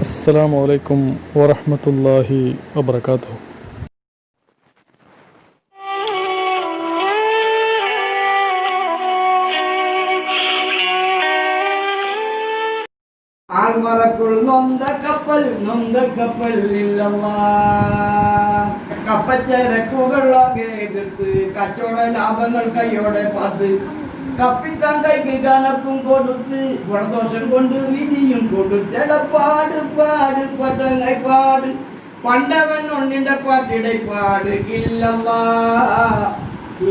السلام عليكم ورحمة الله وبركاته. ആൾമറക്കുൾ നൊന്ത കപ്പൽ ഇല്ലല്ലാ കപ്പച്ചരക്കുകളാകെ എതിർത്ത് കച്ചവട ലാഭങ്ങൾ കൈയോടെ പാത്ത് കപ്പിത്താൻ കൈക്ക് കണക്കും കൊടുത്ത് ഗുണദോഷം കൊണ്ട് വിധിയും കൊടുത്തെടപ്പാട് പാട് പട്ടങ്ങை പാട് പണ്ടവൻ ഒന്നിന്റെ പാട്ടിടെ പാട് ഇല്ലല്ലാ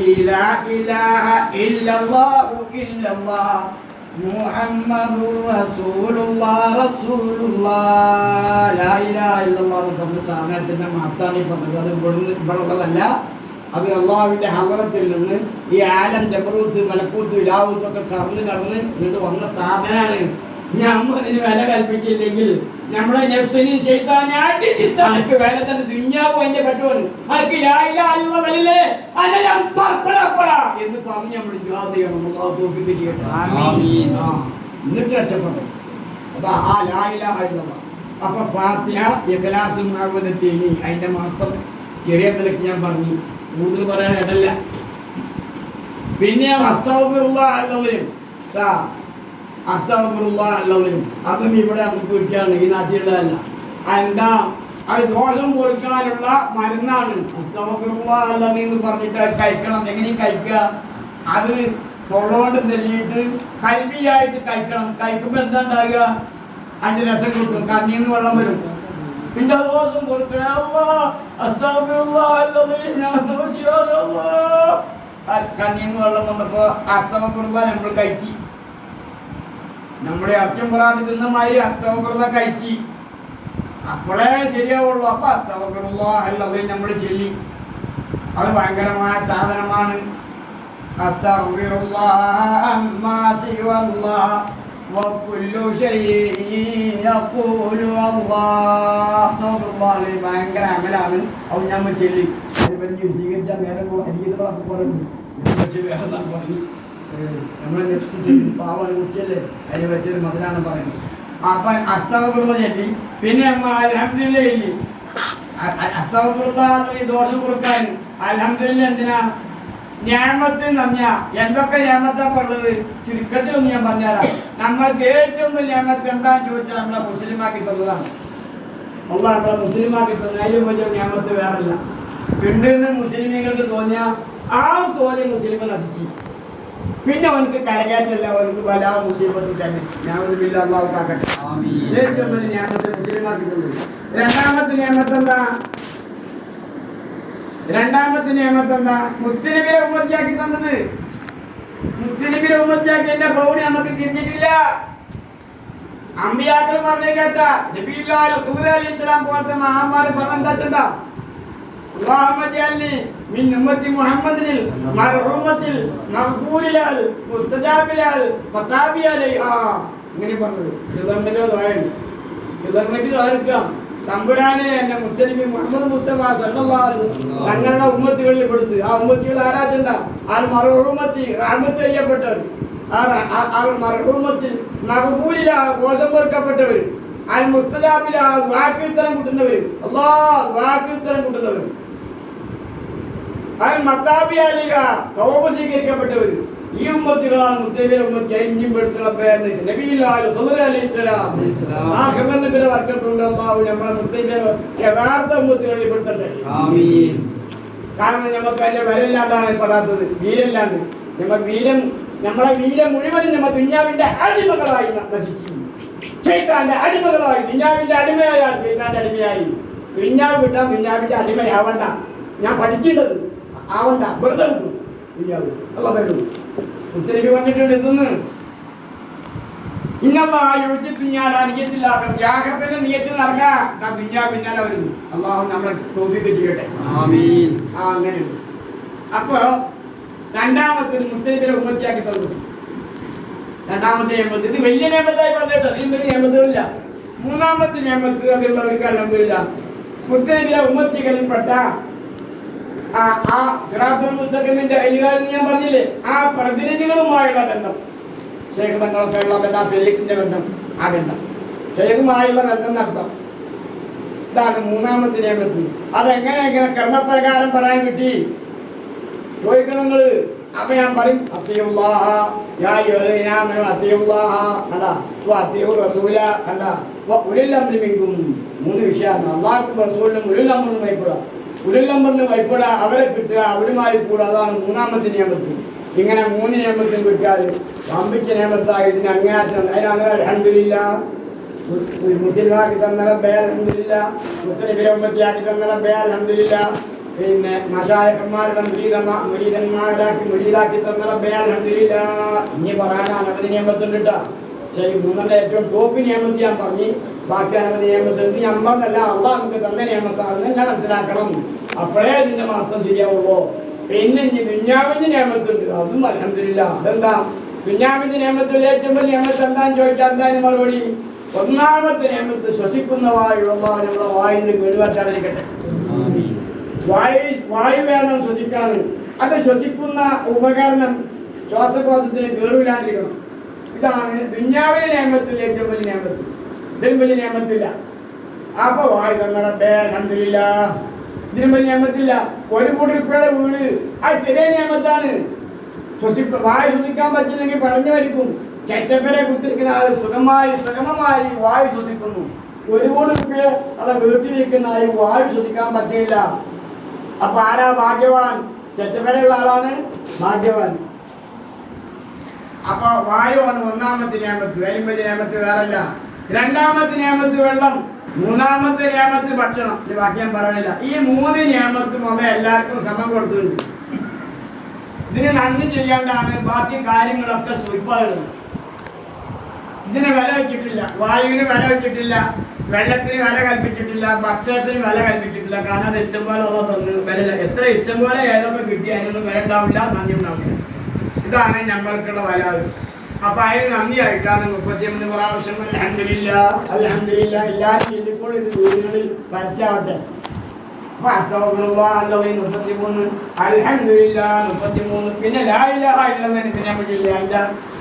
ഇലാ ഇലാഹ ഇല്ലല്ലാഹു ഇല്ലല്ലാ മുഹമ്മദുർ റസൂലുള്ളാഹ് ലാ ഇലാഹ ഇല്ലല്ലാഹ് എന്ന് പറഞ്ഞ സാധനത്തിന്റെ മാത്രമാണ് ഈ പറഞ്ഞത്. അത് ഇവിടുള്ളതല്ല. അത് അള്ളാഹുവിന്റെ ഹളറത്തിൽ നിന്ന് ഈ ആലം ജബറൂത്ത് മലക്കൂത്ത് ഇലാവൂത്തൊക്കെ കടന്ന് എന്നിട്ട് വന്ന സാധനമാണ്. നമ്മൾ ഇതിന് വില കൽപ്പിച്ചില്ലെങ്കിൽ നമ്മളെ നെഫ്സിനെ ശൈത്താനെ അടിച്ചിട്ട് വില തന്നെ ദുനിയാവ് അതിന്റെ പറ്റുമെന്ന് എന്ന് പറഞ്ഞ് നമ്മൾ ജവാബ് ചെയ്യണം. എന്നിട്ട് രക്ഷപ്പെട്ടു. അപ്പൊ ആ ലാ ഇലാഹ ഇല്ലല്ലാഹ്. അപ്പൊ ഫാത്തിഹ ഇഖ്ലാസും മുഅവ്വദത്തൈനി അതിന്റെ മഹത്വം ചെറിയ നിലയ്ക്ക് ഞാൻ പറഞ്ഞു, കൂടുതൽ പറയാൻ ഇടല്ല. പിന്നെ അസ്തഗ്ഫിറുല്ലാഹ് അല്ലദീം അതും ഇവിടെ നമുക്ക് ഒരിക്കലാണ്, ഈ നാട്ടിലുള്ളതല്ല. എന്താ അത് ദോഷം കൊടുക്കാനുള്ള മരുന്നാണ്. അസ്തഗ്ഫിറുല്ലാഹ് അല്ലദീം എന്ന് പറഞ്ഞിട്ട് കഴിക്കണം. എങ്ങനെ കഴിക്കുക? അത് തൊള്ളോണ്ട് തെല്ലിയിട്ട് കൽബിയായിട്ട് കഴിക്കണം. കഴിക്കുമ്പോൾ എന്താ ഉണ്ടാകുക? അതിന്റെ രസം കിട്ടും, കണ്ണീന്ന് വെള്ളം വരും. പിന്നെ ദോഷം കൊടുക്കണം. കണ്ണീന്ന് വെള്ളം വന്നപ്പോ അസ്തഗ്ഫിറുല്ലാഹ് നമ്മൾ കഴിച്ചു. നമ്മുടെ അച്ഛൻ പുറാട്ടി തിന്ന മാതിരി അസ്തഗ്ഫിറുല്ലാഹ് കഴിച്ച് അപ്പോഴേ ശരിയാവുള്ളൂ. അപ്പൊ അസ്തഗ്ഫിറുല്ലാഹ് അല്ലദീം നമ്മൾ ചൊല്ലി. അത് ഭയങ്കരമായ സാധനമാണ്. അസ്തഗ്ഫിറുല്ലാഹ അമ്മാ സിവല്ലാഹ് വകുല്ലു ശൈഇൻ യഖൂലു അല്ലാഹ്. അസ്തഗ്ഫിറുല്ലാഹ് ഭയങ്കര അമലാണ്. അത് നമ്മൾ ചൊല്ലി. അതിപ്പറ്റി വിശദീകരിച്ചാൽ നേരം ഹദീസുകളൊക്കെ പറഞ്ഞു. നമ്മളെ നെക്സ്റ്റ് പാവാണ് കുട്ടിയല്ലേ, അതിന് വെച്ചൊരു മതിലാണ് പറയുന്നത്. അപ്പൊ അസ്തഗ്ഫിറുല്ലാഹ് ചൊല്ലി. പിന്നെ അൽഹംദുലില്ലാഹ് ചൊല്ലി. അസ്തഗ്ഫിറുല്ലാഹ് ദോഷം കൊടുക്കാൻ അൽഹംദുലില്ലാഹ് എന്തിനാ? നിഅമത്ത് നന്ദിയ. എന്തൊക്കെ നിഅമത്താ ഉള്ളത് ചുരുക്കത്തിലൊന്നും ഞാൻ പറഞ്ഞുതരാം. നമ്മൾക്ക് ഏറ്റവും വലിയ നിഅമത്ത് എന്താന്ന് ചോദിച്ചാൽ നമ്മളെ മുസ്ലിമാക്കി തന്നതാണ്. അല്ലാഹ് നമ്മളെ മുസ്ലിമാക്കി തന്ന അതിലും വലിയ നിഅമത്ത് വേറല്ല. ഉണ്ടെന്ന് മുസ്ലിമീങ്ങൾക്ക് തോന്നിയ ആ തോന്നിയ മുസ്ലിം നശിച്ചു. പിന്നെ അവനക്ക് കരകയറ്റല്ല, അവനക്ക് വലാ മുസീബത്ത് തന്നെ. ഞാനൊന്നുമില്ല, അള്ളാഹു കാക്കട്ടെ. ഏറ്റവും വലിയ നിഅമത്ത് മുസ്ലിമാക്കി തന്നു. രണ്ടാമത്തെ നിഅമത്ത് എന്താ? മുസ്ലിമിനെ ഉമ്മത്തിയാക്കി തന്നത്. മുസ്ലിമിനെ ഉമ്മത്തിയാക്കിയതിന്റെ പൗരി നമുക്ക് തിരിഞ്ഞിട്ടില്ല. അമ്പിയാക്കൾ പറഞ്ഞു കേട്ട നബിയുല്ലാഹി ഖുദർ അലൈഹിസ്സലാം പോലത്തെ മഹാന്മാര് പറഞ്ഞെന്താ? اللهم اجعلني من أمة محمد مرحومة مغفور لها مستجاب لها متابع عليها. ഇങ്ങനെ പറഞ്ഞത് കിളർനബി ദ്വാരക്കാം. തമ്പുരാനെ എന്നെ മുത്തനബി മുഹമ്മദ് മുസ്തഫ സല്ലല്ലാഹു അലൈഹി വസല്ലം തങ്ങളുടെ ഉമ്മത്തുകളിൽ പെടുത്ത്. ആ ഉമ്മത്തുകൾ ആരാധണ്ട? ആ മർഹൂമത്തി റഹ്മത്ത് ചെയ്യപ്പെട്ടവർ, ആ മർഹൂമത്തിൽ മഗ്ഫൂരില ദോഷം പൊറുക്കപ്പെട്ടവർ, അൽ മുസ്തജാബില വാക്കുത്തരം കിട്ടുന്നവർ, അല്ലാഹ് വാക്കുത്തരം കിട്ടുന്നവർ, അൽ മത്താബിയാലിക തൗബ സ്വീകരിക്കപ്പെട്ടവർ. ഈ ഉമ്മത്തുകളാണ് മുത്തനബിയുടെ ഉമ്മത്ത്. ഇനിയും പെടുത്തുന്ന പേര് നബിയുല്ലാഹി ഖുദർ അലൈഹിസ്സലാം. ആ ഖുദറിന്റെ ബർക്കത്തുണ്ട്. അല്ലാഹു നമ്മളെ മുത്തനബിയുടെ യഥാർത്ഥ ഉമ്മത്തുകളിൽ പെടുത്തട്ടെ. ആമീൻ. കാരണം നമുക്ക് അതിന്റെ വരയില്ലാതാണ് പെടാത്തത്, വീരല്ലാണ്ട്. നമ്മളെ വീരം മുഴുവനും നമ്മൾ ദുനിയാവിന്റെ അടിമകളായി നശിച്ചു. ശൈത്താന്റെ അടിമകളായി. ദുനിയാവിന്റെ അടിമയായാൽ ശൈത്താന്റെ അടിമയായി. ദുനിയാവ് കിട്ടാൻ ദുനിയാവിന്റെ അടിമയാവണ്ട. ഞാൻ പഠിക്കേണ്ടത് ആവണ്ട, വെറുതെ കിട്ടും ദുനിയാവ്. അല്ലാഹ് തരുന്നു. മുത്തനബി പറഞ്ഞിട്ടുണ്ട് എന്തെന്ന്? ഇന്നല്ലാഹു യുഅ്തി ദുനിയാല നിയത്തിലാക്കും. ജാഗ്രതയുടെ നിയത്തിൽ നടക്കാൻ ദുനിയാവ് പിന്നാലെ വരുന്നു. അല്ലാഹു നമ്മളെ തൗഫീഖ് ചെയ്യട്ടെ. ആമീൻ. അങ്ങനെയുണ്ട്. അപ്പൊ രണ്ടാമത്തെ മുത്തനബിയുടെ ഉമ്മത്തിയാക്കി തന്നു. രണ്ടാമത്തെ നിയമത്ത് ഇത് വലിയ നിയമത്തായി പറഞ്ഞിട്ട് അതിലും വലിയ നിയമത്തില്ല. മൂന്നാമത്തെ നിയമത്ത് അതിലുള്ളവർക്ക് അൽഹംദുലില്ലാഹ് മുത്തനബിയുടെ ഉമ്മത്തികളിൽപ്പെട്ട ആ സിറാത്തുൽ മുസ്തഖീമിന്റെ അയ്യാരം ഞാൻ പറഞ്ഞില്ലേ, ആ പ്രതിനിധികളുമായുള്ള ബന്ധം, ശൈഖ് തങ്ങളൊക്കെയുള്ള ബന്ധം, തെലിഖിന്റെ ബന്ധം, ആ ബന്ധം ഷെയ്ഖുമായുള്ള ബന്ധം നടത്താം. ഇതാണ് മൂന്നാമത്തെ നിയമത്ത്. അതെങ്ങനെ കർമ്മപ്രകാരം പറയാൻ കിട്ടി ചോദിക്കണം നിങ്ങൾ. അപ്പൊ ഞാൻ പറയും അത്തിയുല്ലാഹ യാ അയ്യുഹല്ലദീന ആമനൂ അത്തിയുല്ലാഹ കണ്ടാ വഅത്തിയു റസൂല കണ്ടാ ഉലുൽ അംരി മിൻകും. മൂന്ന് വിഷയമാണ്. അല്ലാഹുവിനും റസൂലിനും ഉലുൽ അംറിനും ഭയപ്പെടുക, ഉലുൽ അംറിന് ഭയപ്പെടുക, അവരെ കിട്ടുക, അവരുമായി കൂടുക. അതാണ് മൂന്നാമത്തെ നിയമത്ത്. ഇങ്ങനെ മൂന്ന് നിയമത്തും കിട്ടിയാൽ വമ്പിച്ച നിയമത്തായി ഇതിന് അങ്ങേയറ്റം. അതിനാണ് അൽഹംദുലില്ലാഹ് മുസ്ലിമാക്കി തന്ന റബ്ബേ അൽഹംദുലില്ലാഹ്, മുസ്ലിമിനെ ഉമ്മത്തിയാക്കി തന്ന റബ്ബേ അൽഹംദുലില്ലാഹ്, പിന്നെ മശായിഖന്മാരുടെ മുരീദാക്കി തന്ന റബ്ബേ അൽഹംദുലില്ലാഹ്. ഇനി പറയാൻ അനവധി നിയമത്തുണ്ട് കേട്ടോ. പക്ഷേ ഈ മൂന്നിന്റെ ഏറ്റവും ടോപ്പ് നിയമത്ത് ഞാൻ പറഞ്ഞു. ബാക്കി അനവധി നിയമത്തുണ്ട്. നമ്മളല്ല, അള്ളാഹ് നമുക്ക് തന്ന നിയമത്താണെന്ന് ഞാൻ മനസ്സിലാക്കണം. അപ്പോഴേ ഇതിന്റെ മഹത്വം ശരിയാവുള്ളൂ. പിന്നെ ഇനി ദുന്യാവിന്റെ നിയമത്തുണ്ട്, അതും അൽഹംദുലില്ലാഹ്. അതെന്താ ദുന്യാവിന്റെ നിയമത്തിൽ ഏറ്റവും വലിയ നിയമത്ത് എന്താന്ന് ചോദിച്ചാൽ എന്തായാലും മറുപടി ഒന്നാമത്തെ നിയമത്ത് ശ്വസിക്കുന്ന വായു. അള്ളാഹു നമ്മളെ വായുവിന് കേടുവറ്റാതിരിക്കട്ടെ. വായു വേണം ശ്വസിക്കാൻ. അത് ശ്വസിക്കുന്ന ഉപകരണം ശ്വാസകോശത്തിന് കേടുവില്ലാണ്ടിരിക്കണം. ഇതാണ് ദുന്യാവിലെ നിയമത്തിൽ ഏറ്റവും വലിയ നിയമത്ത്. ഇതിലും വലിയ നിയമത്തില്ല. അപ്പൊ വായു തന്ന റബ്ബേ അൽഹംദുലില്ലാഹ്. ഇതിനും വലിയ നിയമത്തില്ല. 1 കോടി രൂപയുടെ വീട് അത് ചെറിയ നിയമത്താണ്. വായു ശ്വസിക്കാൻ പറ്റില്ലെങ്കിൽ പടഞ്ഞു മരിക്കും. ചെറ്റപ്പരെ കുത്തിരിക്കുന്ന ആൾ സുഗമമായി വായു ശ്വസിക്കുന്നു. 1 കോടി രൂപ അവിടെ വീട്ടിലിരിക്കുന്ന ആൾ വായു ശ്വസിക്കാൻ പറ്റില്ല. അപ്പൊ ആരാ ഭാഗ്യവാൻ? ചെറ്റപ്പരയുള്ള ആളാണ് ഭാഗ്യവാൻ. അപ്പൊ വായുവാണ് ഒന്നാമത്തെ നിയമത്ത്. അതിലും വലിയ നിയമത്ത് വേറല്ല. രണ്ടാമത്തെ നിയമത്ത് വെള്ളം, മൂന്നാമത്തെ നിയമത്ത് ഭക്ഷണം. ഈ വാക്യം പറയണില്ല. ഈ 3 നിയമത്തും ഒന്ന് എല്ലാവർക്കും സമം കൊടുത്തിട്ടുണ്ട്. ഇതിന് നന്ദി ചെയ്യാണ്ടാണ് ബാക്കി കാര്യങ്ങളൊക്കെ സുൽഭമാണ്. ഇതിന് വില വെച്ചിട്ടില്ല. വായുവിന് വില വെച്ചിട്ടില്ല, വെള്ളത്തിന് വില കൽപ്പിച്ചിട്ടില്ല, ഭക്ഷണത്തിന് വില കൽപ്പിച്ചിട്ടില്ല. കാരണം അത് ഇഷ്ടംപോലെ തന്നു. വില എത്ര ഇഷ്ടംപോലെ ഏതൊക്കെ കിട്ടി അതിനൊന്നും വില ഉണ്ടാവില്ല, നന്ദി ഉണ്ടാവില്ല. ഇതാണ് നമ്മൾക്കുള്ള വില. അപ്പൊ അതിന് നന്ദിയായിട്ടാണ് 33 പ്രാവശ്യം അൽഹംദുലില്ലാഹ് അൽഹംദുലില്ലാഹ് എല്ലാവരും ചൊല്ലിപ്പോൾ ഇത് വീടുകളിൽ പരസ്യമാവട്ടെ. 33 അൽഹംദുലില്ലാഹ് 33. പിന്നെ ലാ ഇലാഹ ഇല്ലല്ലാഹ് പിന്നെ പറ്റില്ല.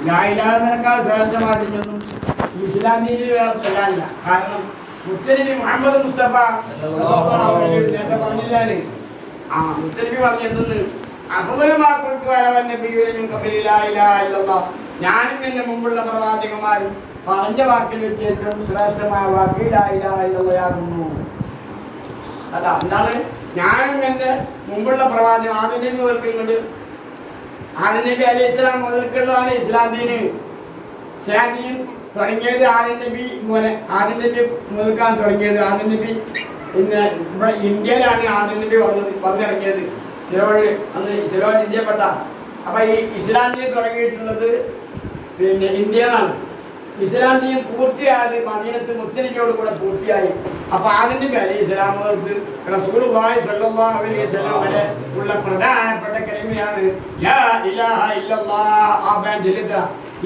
ലാ ഇലാഹയേക്കാൾ ശ്രേഷ്ഠമായിട്ടൊന്നും ഇസ്ലാമിൽ വേറെ ചൊല്ലാനില്ല. കാരണം മുത്തനബി മുഹമ്മദ് മുസ്തഫ നേരത്തെ പറഞ്ഞില്ലാതെ മുത്തനബി പറഞ്ഞു എന്തെന്ന് ഞാനും എന്റെ മുമ്പുള്ള പ്രവാചകന്മാരും പറഞ്ഞ വാക്കിൽ വെച്ച് ഏറ്റവും ശ്രേഷ്ഠമായ വാക്ക് ലാ ഇലാഹ ഇല്ലല്ലാഹ്. അതാ എന്താണ് ഞാനും എന്റെ മുമ്പുള്ള പ്രവാചകൻ ആദ്യ നബി മുതൽക്കുണ്ട്. ആദ്യ നബി അലൈഹി ഇസ്ലാം മുതൽക്കുള്ളതാണ് ഇസ്ലാം ദീന്. ഇസ്ലാം ദീൻ തുടങ്ങിയത് ആദ്യ നബി പോലെ ആദ്യ നബി മുതൽക്കാൻ തുടങ്ങിയത് ആദ്യ നബി. പിന്നെ ഇവിടെ ഇന്ത്യയിലാണ് ആദ്യ നബി വന്നിറങ്ങിയത്. സിലോൺ ഇന്ത്യപ്പെട്ട. അപ്പൊ ഈ ഇസ്ലാം ദീൻ തുടങ്ങിയിട്ടുള്ളത് പിന്നെ ഇന്ത്യയിലാണ്. ഇസ്ലാം ദീൻ പൂർത്തിയായത് മദീനത്ത് മുത്തനബിയോട് കൂടെ പൂർത്തിയായി. അപ്പൊ ആദ്യ നബി അലൈഹി ഇസ്ലാം മുതൽക്ക് റസൂലുള്ളാഹി സ്വല്ലല്ലാഹു അലൈഹി വസല്ലം വരെ ഉള്ള പ്രധാനപ്പെട്ട കലിമയാണ് ലാ ഇലാഹ ഇല്ലല്ലാഹ്. ആബാൻ ജലിത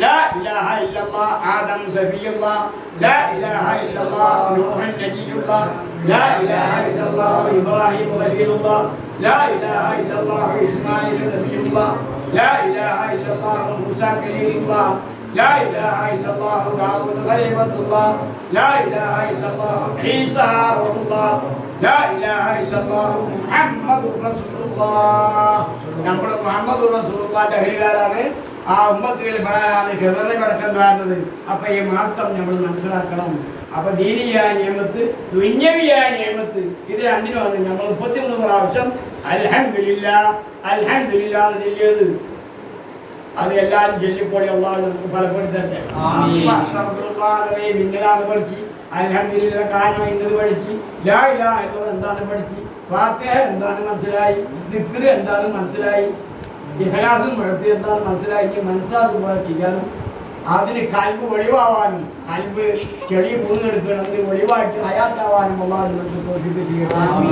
ലാ ഇലാഹ ഇല്ലല്ലാഹ് ആദം സഫിയുല്ലാഹ്, ലാ ഇലാഹ ഇല്ലല്ലാഹ് നൂഹൻ നബിയുല്ലാഹ്, ലാ ഇലാഹ ഇല്ലല്ലാഹ് ഇബ്രാഹിം ഖലീലുല്ലാഹ്, ലാ ഇലാഹ ഇല്ലല്ലാഹ് ഇസ്മാഈൽ നബിയുല്ലാഹ്, ലാ ഇലാഹ ഇല്ലല്ലാഹ് മൂസാ കലീമുല്ലാഹ്, ലാ ഇലാഹ ഇല്ലല്ലാഹ് ദാവൂദ് ഖലീലുല്ലാഹ്, ലാ ഇലാഹ ഇല്ലല്ലാഹ് ഈസാ റൂഹുല്ലാഹ്, ലാ ഇലാഹ ഇല്ലല്ലാഹ് മുഹമ്മദുർ റസൂലുള്ളാഹ്. നമ്മൾ മുഹമ്മദുർ റസൂലുള്ളാഹിന്റെ അഹ്ലുകാരാണ്. ആ ഉമ്മത്തിൽ പെടാനാണ് ഹിദറിൽ കിടക്കാൻ വരുന്നത്. അപ്പൊ ഈ മഹത്വം നമ്മൾ മനസ്സിലാക്കണം. അപ്പൊ ദീനിയായ നിയമത്ത് ദുന്യവിയായ നിയമത്ത് ഇത് രണ്ടിനുമാണ് നമ്മൾ 33 പ്രാവശ്യം അൽഹംദുലില്ലാഹ് അൽഹംദുലില്ലാഹ് ചൊല്ലിയത്. അത് എല്ലാവരും ചൊല്ലിപ്പോടി അള്ളാഹു നമുക്ക് ഫലപ്പെടുത്തട്ടെ. മിന്നലാണ് പഠിച്ച് അൽഹംദുലില്ലാഹ് കാരണം ഇന്നത് പഠിച്ച് ലാ ഇലാഹ ഇല്ലല്ലാഹ് എന്താണ് പഠിച്ച് ഫാത്തിഹ എന്താണ് മനസ്സിലായി, ദിക്ർ എന്താണ് മനസ്സിലായി, ഇഖ്ലാസും മുഅത്തി എന്താണ് മനസ്സിലായി. മനസ്സിലാക്കുക ചെയ്യാനും അതിന് കൽബ് ഒഴിവാവാനും കൽബ് ചെളി പൂന്നെടുക്കണം ഒഴിവാക്കി ഹയാത്താവാനും അള്ളാഹു നമുക്ക് തോൽപ്പിച്ച് ചെയ്യണം.